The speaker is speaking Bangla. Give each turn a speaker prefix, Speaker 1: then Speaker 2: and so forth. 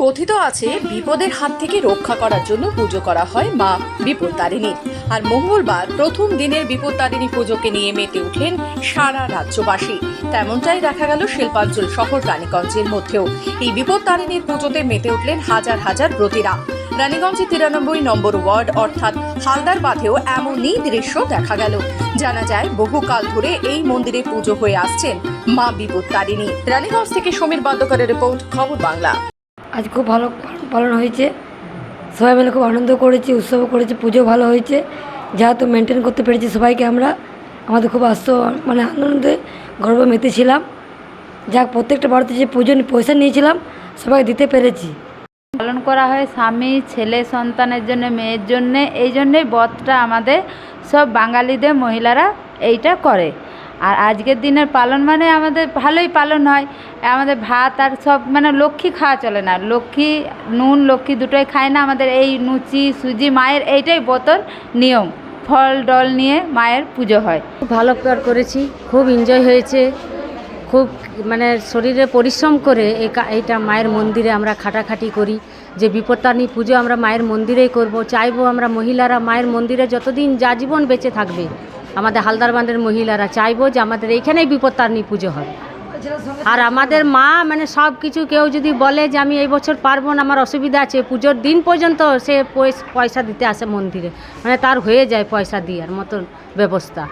Speaker 1: কথিত আছে বিপদের হাত থেকে রক্ষা করার জন্য পুজো করা হয় মা বিপত্তারিণী। আর মঙ্গলবার প্রথম দিনের বিপত্তারিণী পুজোকে নিয়ে মেতে উঠলেন সারা রাজ্যবাসী। তেমনটাই দেখা গেল শিল্পাঞ্চল শহর রানীগঞ্জের মধ্যেও। এই বিপত্তারিণীর পুজোতে মেতে উঠলেন হাজার হাজার ব্রতীরা। রানীগঞ্জে 93 নম্বর ওয়ার্ড অর্থাৎ হালদার বাঁধেও এমনই দৃশ্য দেখা গেল। জানা যায় বহুকাল ধরে এই মন্দিরে পুজো হয়ে আসছেন মা বিপত্তারিণী। রানীগঞ্জ থেকে সমীর বাদ্যকরের রিপোর্ট, খবর বাংলা।
Speaker 2: আজ খুব ভালো পালন হয়েছে, সবাই মিলে খুব আনন্দ করেছি, উৎসব করেছি, পুজো ভালো হয়েছে। যেহেতু মেনটেন করতে পেরেছি সবাইকে আমাদের খুব আনন্দে গর্ব মেতেছিলাম। যাক, প্রত্যেকটা বাড়িতে যে পুজো পয়সা নিয়েছিলাম সবাই দিতে পেরেছি।
Speaker 3: পালন করা হয় স্বামী, ছেলে, সন্তানের জন্য, মেয়ের জন্য। এই জন্যই ব্রতটা আমাদের সব বাঙালিদের মহিলারা এইটা করে। আর আজকের দিনের পালন মানে আমাদের ভালোই পালন হয়। আমাদের ভাত আর সব লক্ষ্মী খাওয়া চলে না, লক্ষ্মী নুন লক্ষ্মী দুটোই খায় না। আমাদের এই লুচি সুজি মায়ের এইটাই ব্রতর নিয়ম। ফল ডল নিয়ে মায়ের পুজো হয়।
Speaker 4: খুব ভালো করেছি, খুব এনজয় হয়েছে। খুব শরীরে পরিশ্রম করে এইটা মায়ের মন্দিরে আমরা খাটাখাটি করি যে বিপত্তারিণী পুজো আমরা মায়ের মন্দিরেই করব। চাইবো আমরা মহিলারা মায়ের মন্দিরে যতদিন যা জীবন বেঁচে থাকবে, আমাদের হালদার বাঁধের মহিলারা চাইবো যে আমাদের এইখানেই বিপত্তারিণী পুজো হবে। আর আমাদের মা সব কিছু, কেউ যদি বলে যে আমি এই বছর পারবো না, আমার অসুবিধা আছে, পুজোর দিন পর্যন্ত সে পয়সা দিতে আসে মন্দিরে, তার হয়ে যায় পয়সা দেওয়ার মতন ব্যবস্থা।